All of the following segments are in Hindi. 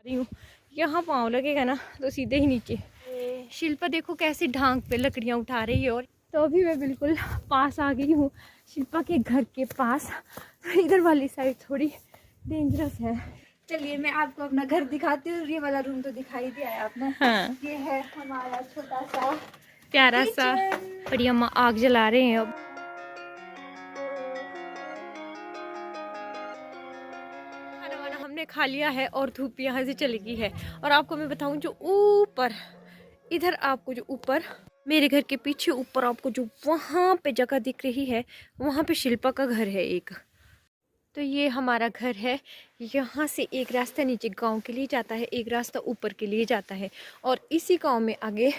रही हूँ, यहाँ पाँव लगेगा ना तो सीधे ही नीचे। शिल्पा देखो कैसे ढांक पे लकड़ियाँ उठा रही है। और तो अभी मैं बिल्कुल पास आ गई हूँ शिल्पा के घर के पास। तो इधर वाली साइड थोड़ी डेंजरस है। चलिए मैं आपको अपना घर दिखाती हूँ। ये वाला रूम तो दिखाई दिया है आपने। हाँ, ये है हमारा छोटा सा प्यारा सा। बड़ी अम्मा आग जला रहे हैं अब। खाना वाना हमने खा लिया है और धूप यहाँ से चली गई है। और आपको मैं बताऊँ, जो ऊपर इधर आपको जो ऊपर मेरे घर के पीछे ऊपर आपको जो वहाँ पे जगह दिख रही है, वहाँ पे शिल्पा का घर है एक। तो ये हमारा घर है। यहाँ से एक रास्ता नीचे गांव के लिए जाता है, एक रास्ता ऊपर के लिए जाता है। और इसी गांव में आगे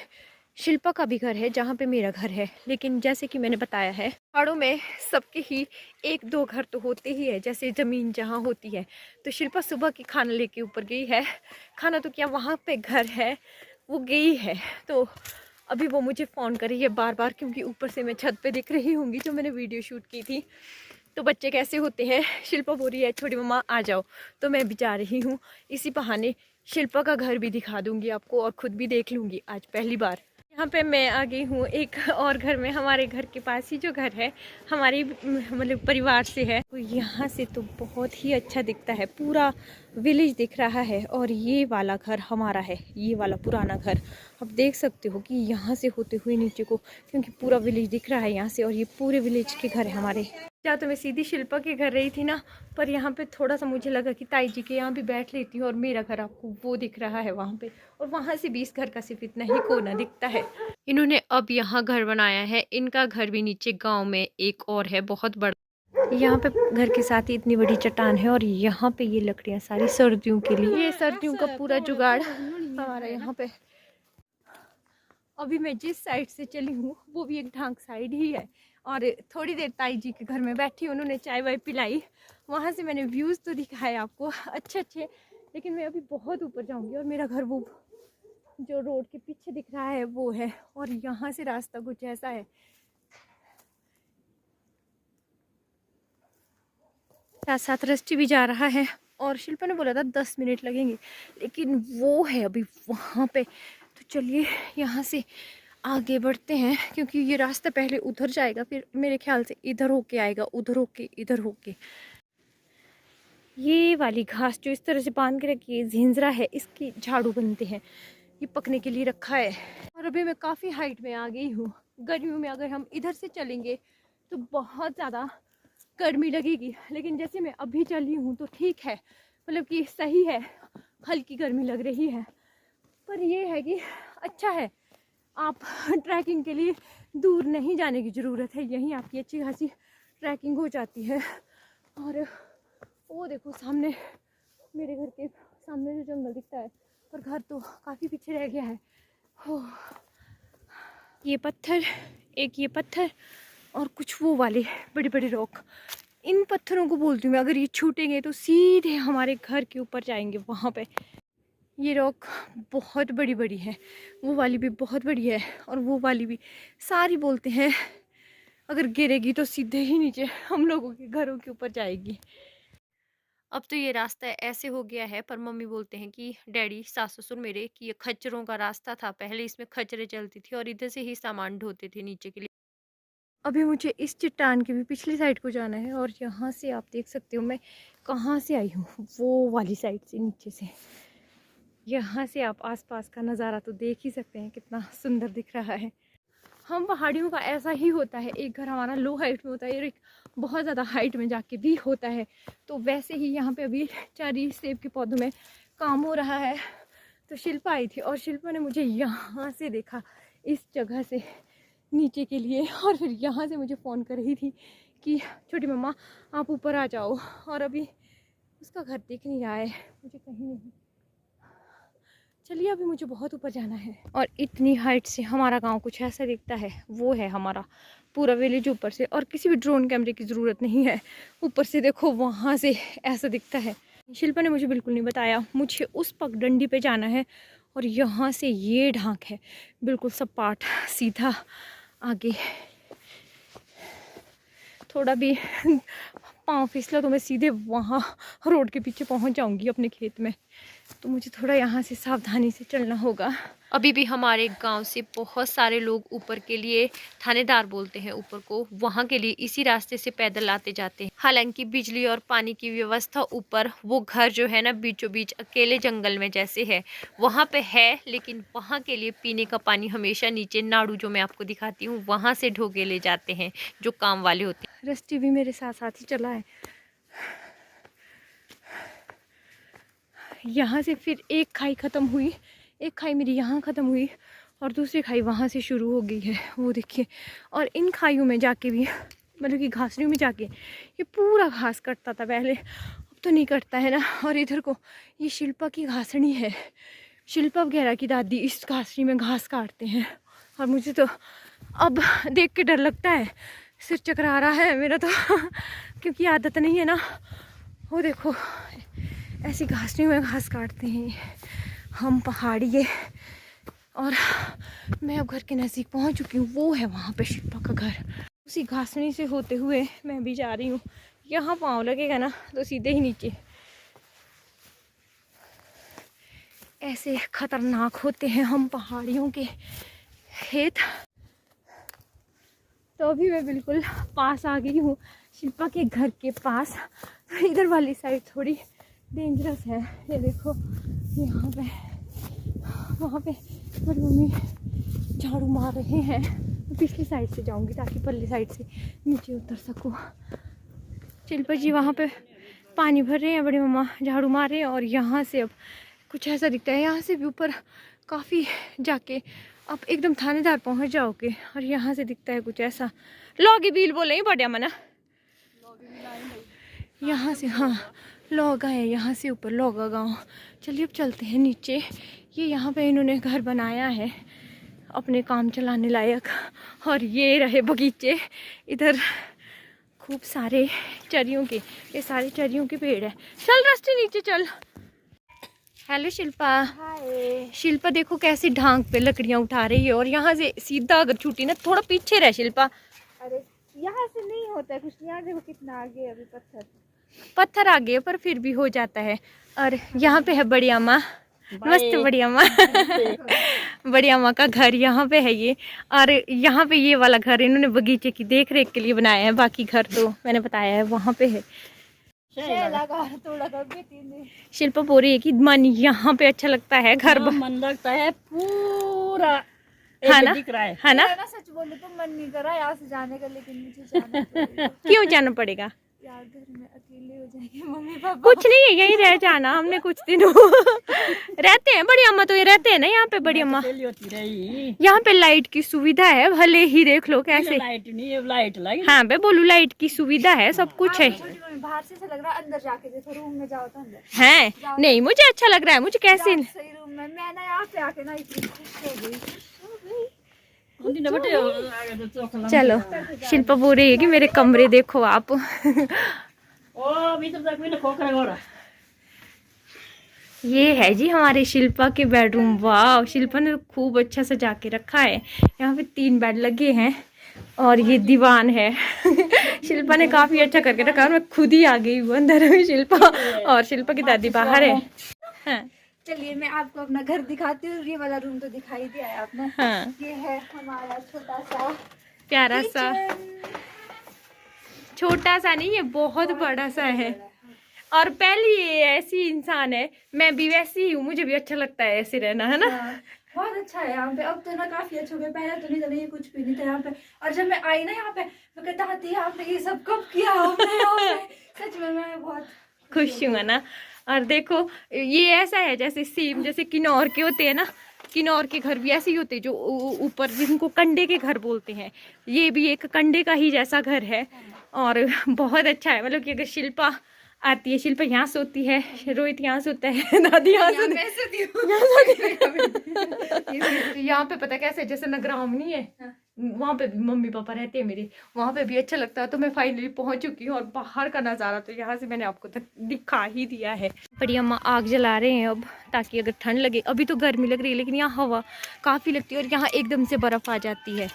शिल्पा का भी घर है, जहाँ पे मेरा घर है। लेकिन जैसे कि मैंने बताया है, पहाड़ों में सबके ही एक दो घर तो होते ही है, जैसे ज़मीन जहाँ होती है। तो शिल्पा सुबह की खाना लेके ऊपर गई है। खाना तो क्या, वहाँ पे घर है, वो गई है। तो अभी वो मुझे फ़ोन कर रही है बार बार, क्योंकि ऊपर से मैं छत पे दिख रही होंगी जो मैंने वीडियो शूट की थी। तो बच्चे कैसे होते हैं, शिल्पा बोल रही है छोटी मम्मा आ जाओ, तो मैं भी जा रही हूँ। इसी बहाने शिल्पा का घर भी दिखा दूंगी आपको और ख़ुद भी देख लूँगी आज पहली बार। यहाँ पे मैं आ गई हूँ एक और घर में। हमारे घर के पास ही जो घर है हमारे मतलब परिवार से है। तो यहाँ से तो बहुत ही अच्छा दिखता है, पूरा विलेज दिख रहा है। और ये वाला घर हमारा है, ये वाला पुराना घर। आप देख सकते हो कि यहाँ से होते हुए नीचे को, क्योंकि पूरा विलेज दिख रहा है यहाँ से। और ये पूरे विलेज के घर है हमारे। या तो मैं सीधी शिल्पा के घर रही थी ना, पर यहाँ पे थोड़ा सा मुझे लगा कि ताई जी के यहाँ भी बैठ लेती हूँ। और मेरा घर आपको वो दिख रहा है वहाँ पे, और वहाँ से 20 घर का सिर्फ इतना ही कोना दिखता है। इन्होंने अब यहाँ घर बनाया है। इनका घर भी नीचे गांव में एक और है बहुत बड़ा। यहाँ पे घर के साथ ही इतनी बड़ी चट्टान है। और यहाँ पे ये लकड़ियाँ सारी सर्दियों के लिए, ये सर्दियों का पूरा जुगाड़ हमारा यहाँ पे। अभी मैं जिस साइड से चली हूँ वो भी एक ढांक साइड ही है। और थोड़ी देर ताई जी के घर में बैठी, उन्होंने चाय वाय पिलाई। वहाँ से मैंने व्यूज़ तो दिखाए आपको अच्छे अच्छे, लेकिन मैं अभी बहुत ऊपर जाऊँगी। और मेरा घर वो जो रोड के पीछे दिख रहा है वो है। और यहाँ से रास्ता कुछ ऐसा है, साथ साथ रस्ती भी जा रहा है। और शिल्पा ने बोला था 10 मिनट लगेंगे, लेकिन वो है अभी वहाँ पे। तो चलिए यहाँ से आगे बढ़ते हैं, क्योंकि ये रास्ता पहले उधर जाएगा, फिर मेरे ख्याल से इधर होके आएगा, उधर होके इधर होके। ये वाली घास जो इस तरह से बांध के रखी है, झिंझरा है, इसकी झाड़ू बनते हैं, ये पकने के लिए रखा है। और अभी मैं काफ़ी हाइट में आ गई हूँ। गर्मियों में अगर हम इधर से चलेंगे तो बहुत ज़्यादा गर्मी लगेगी, लेकिन जैसे मैं अभी चली हूँ तो ठीक है, मतलब कि सही है, हल्की गर्मी लग रही है। पर ये है कि अच्छा है, आप ट्रैकिंग के लिए दूर नहीं जाने की ज़रूरत है, यहीं आपकी अच्छी खासी ट्रैकिंग हो जाती है। और वो देखो सामने, मेरे घर के सामने जो जंगल दिखता है, पर घर तो काफ़ी पीछे रह गया है। हो, ये पत्थर, एक ये पत्थर, और कुछ वो वाले बड़े बड़े रॉक। इन पत्थरों को बोलती हूँ मैं, अगर ये छूटेंगे तो सीधे हमारे घर के ऊपर जाएंगे वहाँ पे। ये रॉक बहुत बड़ी बड़ी है, वो वाली भी बहुत बड़ी है, और वो वाली भी। सारी बोलते हैं अगर गिरेगी तो सीधे ही नीचे हम लोगों के घरों के ऊपर जाएगी। अब तो ये रास्ता ऐसे हो गया है, पर मम्मी बोलते हैं कि डैडी सास ससुर मेरे कि ये खच्चरों का रास्ता था, पहले इसमें खच्चरें चलती थी और इधर से ही सामान ढोते थे नीचे के लिए। अभी मुझे इस चट्टान की भी पिछली साइड को जाना है। और यहाँ से आप देख सकते हो मैं कहाँ से आई हूँ, वो वाली साइड से, नीचे से। यहाँ से आप आसपास का नज़ारा तो देख ही सकते हैं, कितना सुंदर दिख रहा है। हम पहाड़ियों का ऐसा ही होता है, एक घर हमारा लो हाइट में होता है और एक बहुत ज़्यादा हाइट में जाके भी होता है। तो वैसे ही यहाँ पे अभी चेरी सेब के पौधों में काम हो रहा है। तो शिल्पा आई थी और शिल्पा ने मुझे यहाँ से देखा, इस जगह से नीचे के लिए, और फिर यहाँ से मुझे फ़ोन कर रही थी कि छोटी मम्मा आप ऊपर आ जाओ। और अभी उसका घर दिख नहीं रहा है मुझे कहीं नहीं। चलिए अभी मुझे बहुत ऊपर जाना है। और इतनी हाइट से हमारा गांव कुछ ऐसा दिखता है, वो है हमारा पूरा विलेज ऊपर से। और किसी भी ड्रोन कैमरे की ज़रूरत नहीं है, ऊपर से देखो वहाँ से ऐसा दिखता है। शिल्पा ने मुझे बिल्कुल नहीं बताया, मुझे उस पगडंडी पे जाना है। और यहाँ से ये ढांक है बिल्कुल सपाट सीधा, आगे थोड़ा भी पाँव फिसला तो मैं सीधे वहाँ रोड के पीछे पहुँच जाऊँगी अपने खेत में। तो मुझे थोड़ा यहाँ से सावधानी से चलना होगा। अभी भी हमारे गांव से बहुत सारे लोग ऊपर के लिए, थानेदार बोलते हैं ऊपर को, वहाँ के लिए इसी रास्ते से पैदल आते जाते हैं। हालांकि बिजली और पानी की व्यवस्था ऊपर, वो घर जो है ना बीचों बीच अकेले जंगल में जैसे है, वहाँ पे है, लेकिन वहाँ के लिए पीने का पानी हमेशा नीचे नाड़ू जो मैं आपको दिखाती हूँ वहाँ से ढोके ले जाते हैं जो काम वाले होते हैं। रस्टी भी मेरे साथ साथ ही चला है। यहाँ से फिर एक खाई ख़त्म हुई, एक खाई मेरी यहाँ ख़त्म हुई और दूसरी खाई वहाँ से शुरू हो गई है, वो देखिए। और इन खाइयों में जाके भी, मतलब कि घासनियों में जाके ये पूरा घास कटता था पहले, अब तो नहीं कटता है ना। और इधर को ये शिल्पा की घासनी है, शिल्पा वगैरह की दादी इस घासनी में घास काटते हैं। और मुझे तो अब देख के डर लगता है, सिर चकरा रहा है मेरा तो क्योंकि आदत नहीं है ना। वो देखो ऐसी घासनियों में घास काटते हैं हम पहाड़ी है। और मैं अब घर के नज़दीक पहुंच चुकी हूँ, वो है वहाँ पे शिल्पा का घर। उसी घासनी से होते हुए मैं भी जा रही हूँ। यहाँ पाँव लगेगा ना तो सीधे ही नीचे। ऐसे खतरनाक होते हैं हम पहाड़ियों के खेत। तो अभी मैं बिल्कुल पास आ गई हूँ शिल्पा के घर के पास। इधर वाली साइड थोड़ी डेंजरस है, ये देखो यहाँ पे, वहाँ पे मेरी मम्मी झाड़ू मार रहे हैं। मैं पिछली साइड से जाऊँगी ताकि पल्ली साइड से नीचे उतर सकूँ। शिल्पा जी वहाँ पे पानी भर रहे हैं, बड़ी मम्मा झाड़ू मार रहे हैं। और यहाँ से अब कुछ ऐसा दिखता है, यहाँ से भी ऊपर काफ़ी जाके अब एकदम थानेदार पहुँच जाओगे। और यहाँ से दिखता है कुछ ऐसा, लॉगी बिल बोले ही बढ़िया मना, यहाँ से, हाँ लौगा है यहाँ से ऊपर, लौगा गांव। चलिए अब चलते हैं नीचे। ये यहाँ पे इन्होंने घर बनाया है अपने काम चलाने लायक। और ये रहे बगीचे, इधर खूब सारे चरियों के, ये सारे चरियों के पेड़ है। चल रास्ते नीचे चल। हेलो शिल्पा। हाय। शिल्पा देखो कैसे ढांक पे लकड़ियाँ उठा रही है। और यहाँ से सीधा अगर छूटी ना, थोड़ा पीछे रह शिल्पा। अरे यहाँ से नहीं होता है कुछ, यहाँ देखो कितना आगे अभी पत्थर आगे पर फिर भी हो जाता है। और यहाँ पे है बड़ी अम्मा, मस्त बड़ी अम्मा बड़ी अम्मा का घर यहाँ पे है ये। और यहाँ पे ये वाला घर इन्होंने बगीचे की देख रेख के लिए बनाया है, बाकी घर तो मैंने बताया है वहाँ पे है। शिल्पा बोल रही है कि मन यहाँ पे अच्छा लगता है, घर मन लगता है पूरा, है ना, दिख रहा है ना। सच बोलूं तो मन नहीं कर रहा यहाँ से जाने का, लेकिन मुझे जाना पड़ेगा। क्यों जाना पड़ेगा यार, घर में अकेले हो जाएंगे मम्मी पापा। कुछ नहीं है, यहीं रह जाना। हमने कुछ दिनों रहते हैं, बड़ी अम्मा तो ये रहते हैं ना यहाँ पे। बड़ी अम्मा होती रही, यहाँ पे लाइट की सुविधा है, भले ही देख लो कैसे। लाइट नहीं है, लाइट लगी। हाँ बे बोलू, लाइट की सुविधा है, सब कुछ है। बाहर से ऐसा लग रहा है, अंदर जाके देखो, रूम में जाओ तो अंदर है नहीं, मुझे अच्छा लग रहा है। मुझे कैसे सही रूम में, मैं ना यहाँ पे आके ना इतनी खुश हो गई। चलो शिल्पा बोल रही है कि मेरे कमरे देखो आप ये है जी हमारे शिल्पा के बेडरूम। वाह, शिल्पा ने खूब अच्छा सजा के रखा है। यहाँ पे 3 बेड लगे हैं और ये दीवान है शिल्पा ने काफी अच्छा करके रखा है। मैं खुद ही आ गई हूँ अंदर में, शिल्पा और शिल्पा की दादी बाहर है। हाँ। चलिए मैं आपको अपना घर दिखाती हूँ। ये वाला रूम तो दिखाई दिया है आपने। हाँ। ये है हमारा छोटा सा प्यारा सा, छोटा सा नहीं, ये बहुत बड़ा सा है। और पहले ये ऐसी इंसान है, मैं भी वैसी ही हूँ, मुझे भी अच्छा लगता है ऐसे रहना, है ना। बहुत अच्छा है यहाँ पे। अब तो ना काफी अच्छा हो गया, पहले तो नहीं था, ये कुछ भी नहीं था यहाँ पे। और जब मैं आई ना यहाँ पे, मैं कहता हती यहाँ पे ये सब कब किया हमने यहाँ पे। सच में मैं बहुत खुश हूँ ना। और देखो ये ऐसा है जैसे सीम, जैसे किन्नौर के होते हैं ना, किन्नौर के घर भी ऐसे ही होते हैं जो ऊपर, जिनको कंडे के घर बोलते हैं। ये भी एक कंडे का ही जैसा घर है और बहुत अच्छा है। मतलब कि अगर शिल्पा आती है, शिल्पा यहाँ सोती है, रोहित यहाँ सोता है, दादी यहाँ सोती है। यहाँ पे पता कैसे, जैसे नगराम नहीं है, वहाँ पे भी मम्मी पापा रहते हैं मेरे, वहाँ पे भी अच्छा लगता है। तो मैं फाइनली पहुँच चुकी हूँ और बाहर का नज़ारा तो यहाँ से मैंने आपको दिखा ही दिया है। बड़ी अम्मा आग जला रहे हैं अब, ताकि अगर ठंड लगे। अभी तो गर्मी लग रही है लेकिन यहाँ हवा काफ़ी लगती है और यहाँ एकदम से बर्फ़ आ जाती है।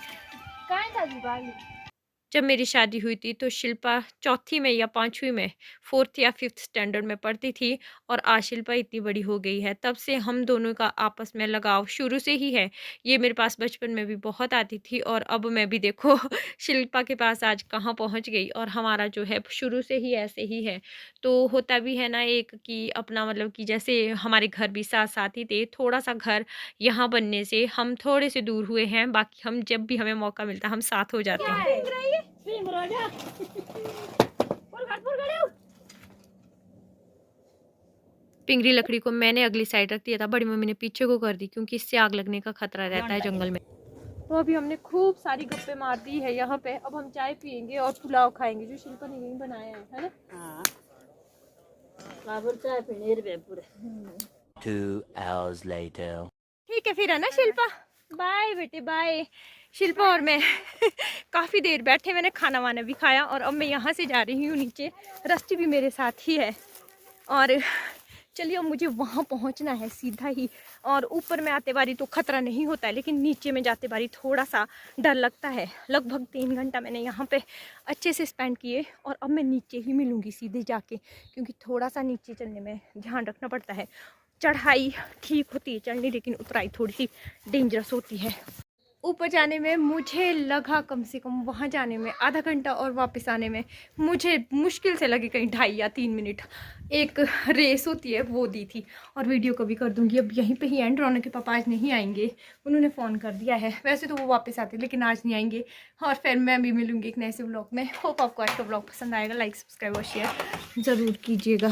जब मेरी शादी हुई थी तो शिल्पा चौथी में या पाँचवीं में, फोर्थ या फिफ्थ स्टैंडर्ड में पढ़ती थी और आज शिल्पा इतनी बड़ी हो गई है। तब से हम दोनों का आपस में लगाव शुरू से ही है। ये मेरे पास बचपन में भी बहुत आती थी और अब मैं भी देखो शिल्पा के पास आज कहाँ पहुँच गई, और हमारा जो है शुरू से ही ऐसे ही है। तो होता भी है ना एक कि अपना मतलब कि जैसे हमारे घर भी साथ-साथ ही थे, थोड़ा-सा घर यहाँ बनने से हम थोड़े से दूर हुए हैं, बाकी हम जब भी हमें मौका मिलता है हम साथ हो जाते हैं। सिंह राजा पिंगरी लकड़ी को मैंने अगली साइड रख दिया था, बड़ी मम्मी ने पीछे को कर दी क्योंकि इससे आग लगने का खतरा रहता है जंगल में। तो अभी हमने खूब सारी गप्पे मार दी है यहाँ पे। अब हम चाय पियेंगे और पुलाव खाएंगे जो शिल्पा ने यहीं बनाया है ना। हाँ बाबुर चाय पीने रे पूरे 2 hours later. ठीक है फिर है ना शिल्पा, बाय बेटे बाय। शिल्पा और मैं काफ़ी देर बैठे, मैंने खाना वाना भी खाया और अब मैं यहाँ से जा रही हूँ नीचे। रस्टी भी मेरे साथ ही है और चलिए अब मुझे वहाँ पहुँचना है सीधा ही। और ऊपर में आते बारी तो ख़तरा नहीं होता है, लेकिन नीचे में जाते बारी थोड़ा सा डर लगता है। लगभग 3 घंटा मैंने यहाँ पे अच्छे से स्पेंड किए और अब मैं नीचे ही मिलूँगी सीधे जाके, क्योंकि थोड़ा सा नीचे चलने में ध्यान रखना पड़ता है। चढ़ाई ठीक होती है चढ़नी, लेकिन उतराई थोड़ी सी डेंजरस होती है। ऊपर जाने में मुझे लगा कम से कम वहाँ जाने में आधा घंटा और वापस आने में मुझे मुश्किल से लगे कहीं 2.5 या 3 मिनट। एक रेस होती है वो दी थी, और वीडियो को भी कर दूंगी अब यहीं पे ही एंड। रौनक के पापा आज नहीं आएंगे, उन्होंने फ़ोन कर दिया है। वैसे तो वो वापस आते लेकिन आज नहीं आएंगे। और फिर मैं भी मिलूँगी एक नए से व्लॉग में। होप आपको आज का व्लॉग पसंद आएगा। लाइक सब्सक्राइब और शेयर ज़रूर कीजिएगा।